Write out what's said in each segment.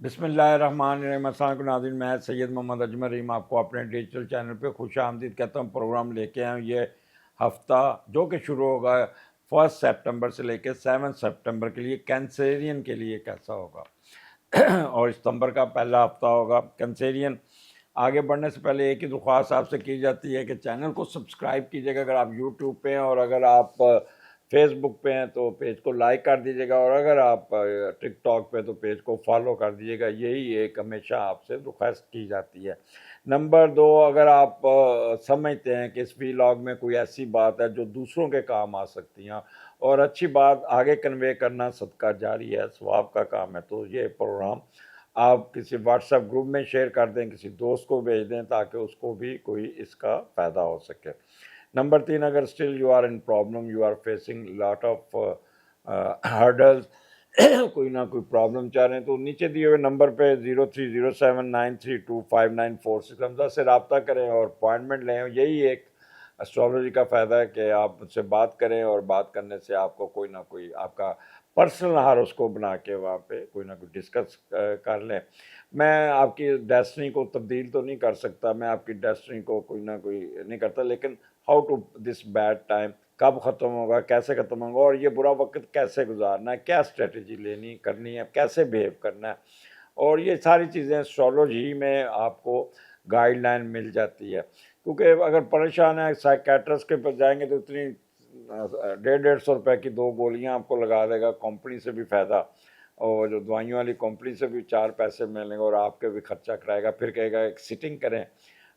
بسم اللہ الرحمن الرحیم۔ السلام علیکم ناظرین، میں سید محمد اجمل رحیم آپ کو اپنے ڈیجیٹل چینل پہ خوش آمدید کہتا ہوں۔ پروگرام لے کے آئے یہ ہفتہ جو کہ شروع ہوگا 1 سپٹمبر سے لے کے 7 سپٹمبر کے لیے کینسیرین کے لیے کیسا ہوگا اور ستمبر کا پہلا ہفتہ ہوگا کینسیرین۔ آگے بڑھنے سے پہلے ایک ہی درخواست آپ سے کی جاتی ہے کہ چینل کو سبسکرائب کیجیے گا اگر آپ یوٹیوب پہ ہیں، اور اگر آپ فیس بک پہ ہیں تو پیج کو لائک کر دیجیے گا، اور اگر آپ ٹک ٹاک پہ تو پیج کو فالو کر دیجیے گا۔ یہی ایک ہمیشہ آپ سے ریکویسٹ کی جاتی ہے۔ نمبر 2، اگر آپ سمجھتے ہیں کہ اس ویلاگ میں کوئی ایسی بات ہے جو دوسروں کے کام آ سکتی ہیں اور اچھی بات آگے کنوے کرنا صدقہ جاری ہے، ثواب کا کام ہے، تو یہ پروگرام آپ کسی واٹس ایپ گروپ میں شیئر کر دیں، کسی دوست کو بھیج دیں تاکہ اس کو بھی کوئی اس کا فائدہ ہو سکے۔ نمبر 3، اگر still you are in problem, you are facing lot of hurdles, کوئی نہ کوئی پرابلم چاہ رہے ہیں تو نیچے دیے ہوئے نمبر پہ 0307932594 حمزہ سے رابطہ کریں اور اپوائنٹمنٹ لیں۔ یہی ایک اسٹرالوجی کا فائدہ ہے کہ آپ مجھ سے بات کریں، اور بات کرنے سے آپ کو کوئی نہ کوئی آپ کا پرسنل ہاروسکوپ بنا کے وہاں پہ کوئی نہ کوئی ڈسکس کر لیں۔ میں آپ کی ڈیسٹنی کو تبدیل تو نہیں کر سکتا، میں آپ کی ڈیسٹنی کو کوئی نہ کوئی نہیں کرتا، لیکن how to this bad time, کب ختم ہوگا، کیسے ختم ہوگا، اور یہ برا وقت کیسے گزارنا ہے، کیا اسٹریٹجی لینی کرنی ہے، کیسے بیہیو کرنا ہے، اور یہ ساری چیزیں اسٹرالوجی میں آپ کو گائیڈ لائن مل جاتی ہے۔ کیونکہ اگر پریشان ہیں سائیکیٹرسٹ کے پاس جائیں گے تو اتنی 150 روپے کی 2 گولیاں آپ کو لگا دے گا، کمپنی سے بھی فائدہ، اور جو دوائیوں والی کمپنی سے بھی 4 پیسے ملیں گے، اور آپ کے بھی خرچہ کرائے گا، پھر کہے گا ایک سٹنگ کریں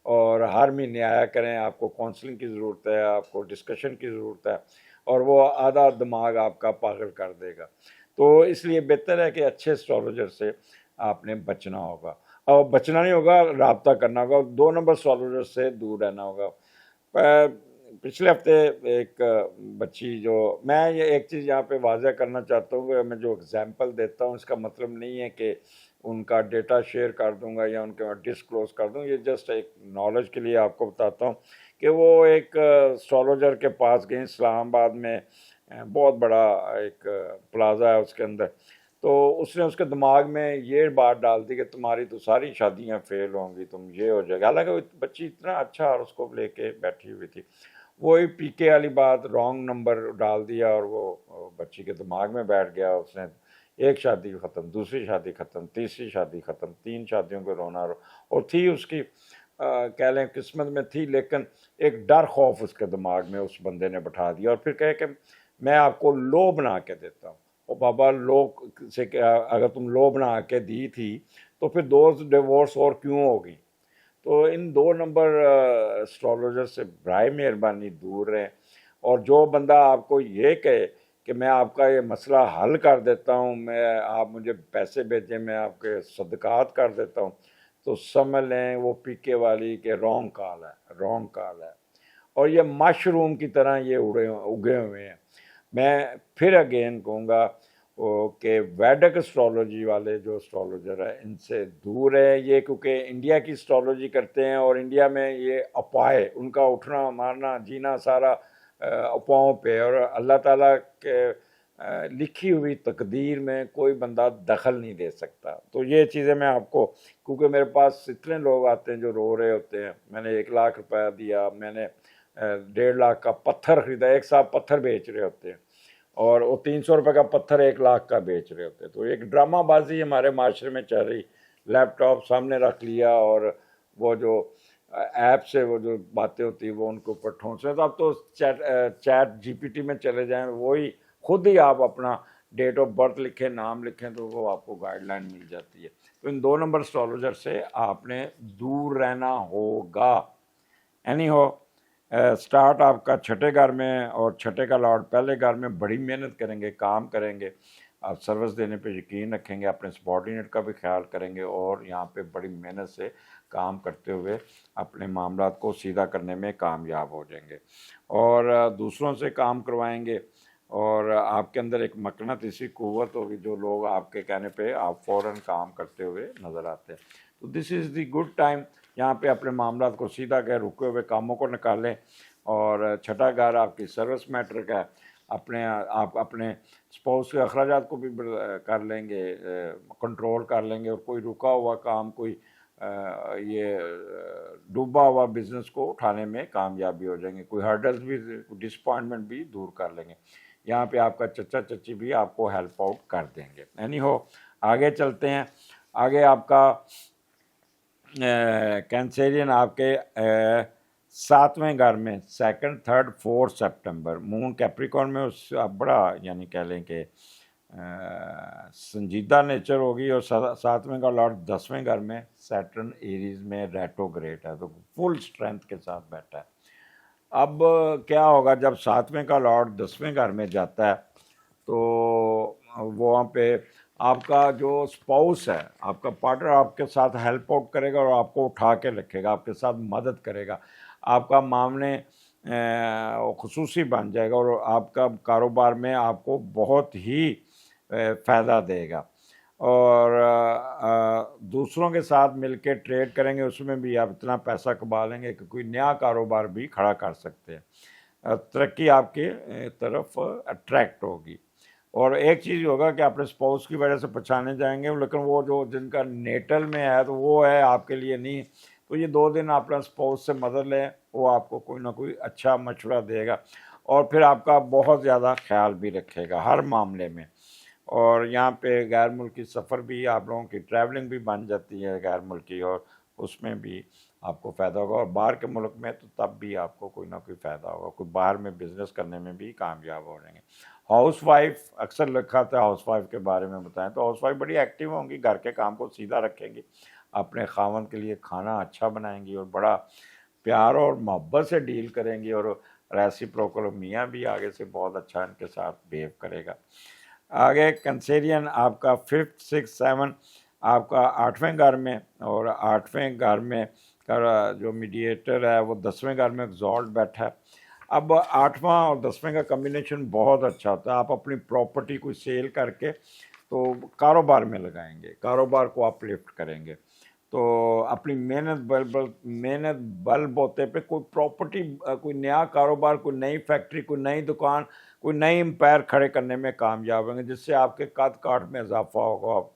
اور ہر مہینے آیا کریں، آپ کو کونسلنگ کی ضرورت ہے، آپ کو ڈسکشن کی ضرورت ہے، اور وہ آدھا دماغ آپ کا پاگل کر دے گا۔ تو اس لیے بہتر ہے کہ اچھے اسٹرالوجر سے آپ نے بچنا ہوگا، اور بچنا نہیں ہوگا، رابطہ کرنا ہوگا، 2 نمبر اسٹرالوجر سے دور رہنا ہوگا۔ پچھلے ہفتے ایک بچی، جو میں یہ ایک چیز یہاں پہ واضح کرنا چاہتا ہوں کہ میں جو اگزامپل دیتا ہوں اس کا مطلب نہیں ہے کہ ان کا ڈیٹا شیئر کر دوں گا یا ان کے ڈسکلوز کر دوں، یہ جسٹ ایک نالج کے لیے آپ کو بتاتا ہوں کہ وہ ایک اسٹرالوجر کے پاس گئے اسلام آباد میں، بہت بڑا ایک پلازا ہے اس کے اندر، تو اس نے اس کے دماغ میں یہ بات ڈال دی کہ تمہاری تو ساری شادیاں فیل ہوں گی، تم یہ ہو جائے گا۔ حالانکہ وہ بچی اتنا اچھا اور اس کو لے کے بیٹھی ہوئی تھی، وہی پی کے والی بات، رانگ نمبر ڈال دیا، اور وہ بچی کے دماغ میں بیٹھ گیا۔ اس نے ایک شادی ختم، دوسری شادی ختم، تیسری شادی ختم، 3 شادیوں کو رونا اور تھی اس کی کہہ لیں قسمت میں تھی، لیکن ایک ڈر خوف اس کے دماغ میں اس بندے نے بٹھا دیا، اور پھر کہے کہ میں آپ کو لو بنا کے دیتا ہوں۔ اور بابا لو سے اگر تم لو بنا کے دی تھی تو پھر 2 ڈیورس اور کیوں ہوگی؟ تو ان 2 نمبر اسٹرالوجر سے برائے مہربانی دور رہیں، اور جو بندہ آپ کو یہ کہے کہ میں آپ کا یہ مسئلہ حل کر دیتا ہوں، آپ مجھے پیسے بھیجیں، میں آپ کے صدقات کر دیتا ہوں، تو سمجھ لیں وہ پی کے والی کہ رانگ کال ہے، رانگ کال ہے، اور یہ مشروم کی طرح یہ اگے ہوئے ہیں۔ میں پھر اگین کہوں گا کہ ویدک اسٹرالوجی والے جو اسٹرالوجر ہیں ان سے دور ہے یہ، کیونکہ انڈیا کی اسٹرالوجی کرتے ہیں، اور انڈیا میں یہ افواہیں، ان کا اٹھنا مارنا جینا سارا افواہوں پہ، اور اللہ تعالیٰ کے لکھی ہوئی تقدیر میں کوئی بندہ دخل نہیں دے سکتا۔ تو یہ چیزیں میں آپ کو، کیونکہ میرے پاس اتنے لوگ آتے ہیں جو رو رہے ہوتے ہیں، میں نے 1 لاکھ روپیہ دیا، میں نے 1.5 لاکھ کا پتھر خریدا، ایک صاحب پتھر بیچ رہے ہوتے ہیں، اور وہ 300 روپے کا پتھر 1 لاکھ کا بیچ رہے ہوتے ہیں۔ تو ایک ڈرامہ بازی ہمارے معاشرے میں چل رہی، لیپ ٹاپ سامنے رکھ لیا، اور وہ جو ایپ سے وہ جو باتیں ہوتی ہیں وہ ان کے اوپر ٹھونس رہے ہیں۔ تو اب تو چیٹ جی پی ٹی میں چلے جائیں، وہی خود ہی آپ اپنا ڈیٹ آف برتھ لکھیں، نام لکھیں، تو وہ آپ کو گائیڈ لائن مل جاتی ہے۔ تو ان 2 نمبر اسٹرالوجر سے آپ نے دور رہنا ہوگا۔ اینی ہو، سٹارٹ آپ کا چھٹے گھر میں، اور چھٹے کا لاٹ پہلے گھر میں بڑی محنت کریں گے، کام کریں گے، آپ سروس دینے پہ یقین رکھیں گے، اپنے سبارڈینیٹ کا بھی خیال کریں گے، اور یہاں پہ بڑی محنت سے کام کرتے ہوئے اپنے معاملات کو سیدھا کرنے میں کامیاب ہو جائیں گے، اور دوسروں سے کام کروائیں گے، اور آپ کے اندر ایک مقناطیسی قوت ہوگی، جو لوگ آپ کے کہنے پہ آپ فوراً کام کرتے ہوئے نظر آتے ہیں۔ تو دس از دی گڈ ٹائم، یہاں پہ اپنے معاملات کو سیدھا کر رکے ہوئے کاموں کو نکالیں، اور چھٹا گھر آپ کی سروس میٹر کا ہے، آپ اپنے اسپاؤس کے اخراجات کو بھی کر لیں گے، کنٹرول کر لیں گے، اور کوئی رکا ہوا کام، کوئی یہ ڈوبا ہوا بزنس کو اٹھانے میں کامیابی ہو جائیں گے، کوئی ہرڈلز بھی، ڈس اپوائنٹمنٹ بھی دور کر لیں گے۔ یہاں پہ آپ کا چچا چچی بھی آپ کو ہیلپ آؤٹ کر دیں گے۔ اینی ہو آگے چلتے ہیں۔ آگے آپ کا کینسیرین آپ کے 7ویں گھر میں 2، 3، 4 سپٹمبر، مون کیپریکارن میں، اس آپ بڑا یعنی کہہ لیں کہ سنجیدہ نیچر ہوگی، اور 7ویں کا لارڈ 10ویں گھر میں، سیٹرن ایریز میں ریٹروگریڈ ہے، تو فل اسٹرینتھ کے ساتھ بیٹھا ہے۔ اب کیا ہوگا جب 7ویں کا لارڈ 10ویں گھر میں جاتا ہے، تو وہاں پہ آپ کا جو اسپاؤس ہے، آپ کا پارٹنر آپ کے ساتھ ہیلپ آؤٹ کرے گا، اور آپ کو اٹھا کے رکھے گا، آپ کے ساتھ مدد کرے گا، آپ کا معاملے خصوصی بن جائے گا، اور آپ کا کاروبار میں آپ کو بہت ہی فائدہ دے گا، اور دوسروں کے ساتھ مل کے ٹریڈ کریں گے، اس میں بھی آپ اتنا پیسہ کما لیں گے کہ کوئی نیا کاروبار بھی کھڑا کر سکتے ہیں، ترقی آپ کے طرف اٹریکٹ ہوگی۔ اور ایک چیز ہوگا کہ اپنے اسپاؤس کی وجہ سے پہچانے جائیں گے، لیکن وہ جو جن کا نیٹل میں ہے تو وہ ہے آپ کے لیے نہیں، تو یہ 2 دن اپنا اسپاؤس سے مدد لیں، وہ آپ کو کوئی نہ کوئی اچھا مشورہ دے گا، اور پھر آپ کا بہت زیادہ خیال بھی رکھے گا ہر معاملے میں۔ اور یہاں پہ غیر ملکی سفر بھی، آپ لوگوں کی ٹریولنگ بھی بن جاتی ہے غیر ملکی، اور اس میں بھی آپ کو فائدہ ہوگا، اور باہر کے ملک میں تو تب بھی آپ کو کوئی نہ کوئی فائدہ ہوگا، کوئی باہر میں بزنس کرنے میں بھی کامیاب ہو جائیں گے۔ ہاؤس وائف، اکثر لکھا تھا ہاؤس وائف کے بارے میں بتائیں، تو ہاؤس وائف بڑی ایکٹیو ہوں گی، گھر کے کام کو سیدھا رکھیں گی، اپنے خاوند کے لیے کھانا اچھا بنائیں گی، اور بڑا پیار اور محبت سے ڈیل کریں گی، اور ریسیپروکل میاں بھی آگے سے بہت اچھا ان کے ساتھ بیہیو کرے گا۔ آگے کنسیرین آپ کا 5، 6، 7 آپ کا 8ویں گھر میں، اور 8ویں گھر میں کا جو میڈیٹر ہے وہ 10ویں گھر میں ایگزالٹ بیٹھا ہے۔ اب 8واں اور 10ویں کا کمبینیشن بہت اچھا ہوتا ہے، آپ اپنی پراپرٹی کو سیل کر کے تو کاروبار میں لگائیں گے، کاروبار کو آپ لفٹ کریں گے، تو اپنی محنت بل بوتے پہ کوئی پراپرٹی، کوئی نیا کاروبار، کوئی نئی فیکٹری، کوئی نئی دکان، کوئی نئی امپائر کھڑے کرنے میں کامیاب ہوں گے، جس سے آپ کے قد کاٹ میں اضافہ ہوگا،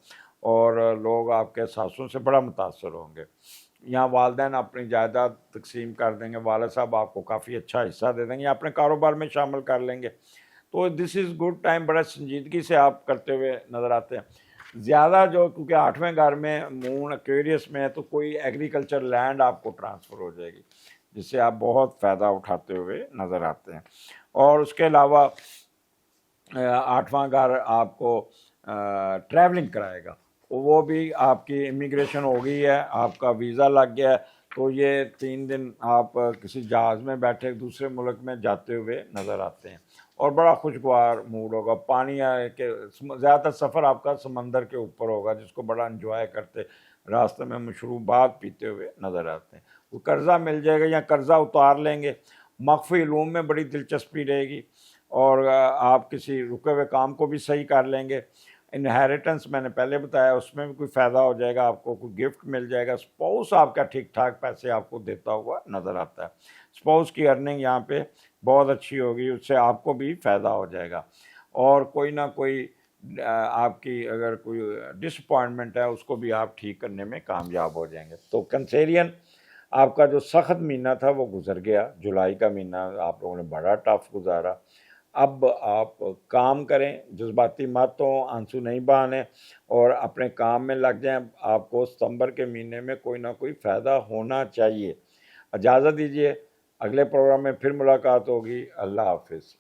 اور لوگ آپ کے احساسوں سے بڑا متاثر ہوں گے۔ یہاں والدین اپنی جائیداد تقسیم کر دیں گے، والد صاحب آپ کو کافی اچھا حصہ دے دیں گے، اپنے کاروبار میں شامل کر لیں گے، تو دس از گڈ ٹائم، بڑا سنجیدگی سے آپ کرتے ہوئے نظر آتے ہیں۔ زیادہ جو کیونکہ 8ویں گھر میں مون ایکویریس میں ہے، تو کوئی ایگریکلچر لینڈ آپ کو ٹرانسفر ہو جائے گی، جس سے آپ بہت فائدہ اٹھاتے ہوئے نظر آتے ہیں۔ اور اس کے علاوہ 8واں گھر آپ کو ٹریولنگ کرائے گا، وہ بھی آپ کی امیگریشن ہو گئی ہے، آپ کا ویزا لگ گیا ہے، تو یہ 3 دن آپ کسی جہاز میں بیٹھے دوسرے ملک میں جاتے ہوئے نظر آتے ہیں، اور بڑا خوشگوار موڈ ہوگا، پانی ہے کہ زیادہ تر سفر آپ کا سمندر کے اوپر ہوگا، جس کو بڑا انجوائے کرتے راستے میں مشروبات پیتے ہوئے نظر آتے ہیں۔ وہ قرضہ مل جائے گا یا قرضہ اتار لیں گے، مخفی علوم میں بڑی دلچسپی رہے گی، اور آپ کسی رکے ہوئے کام کو بھی صحیح کر لیں گے۔ انہیریٹنس میں نے پہلے بتایا، اس میں بھی کوئی فائدہ ہو جائے گا، آپ کو کوئی گفٹ مل جائے گا، اسپاؤس آپ کا ٹھیک ٹھاک پیسے آپ کو دیتا ہوا نظر آتا ہے، اسپاؤس کی ارننگ یہاں پہ بہت اچھی ہوگی، اس سے آپ کو بھی فائدہ ہو جائے گا، اور کوئی نہ کوئی آپ کی اگر کوئی ڈس اپوائنٹمنٹ ہے اس کو بھی آپ ٹھیک کرنے میں کامیاب ہو جائیں گے۔ تو کنسیرین آپ کا جو سخت مہینہ تھا وہ گزر گیا، جولائی کا مہینہ آپ لوگوں نے بڑا ٹف گزارا، اب آپ کام کریں، جذباتی مت ہوں، آنسو نہیں بہانے، اور اپنے کام میں لگ جائیں، آپ کو ستمبر کے مہینے میں کوئی نہ کوئی فائدہ ہونا چاہیے۔ اجازت دیجیے، اگلے پروگرام میں پھر ملاقات ہوگی، اللہ حافظ۔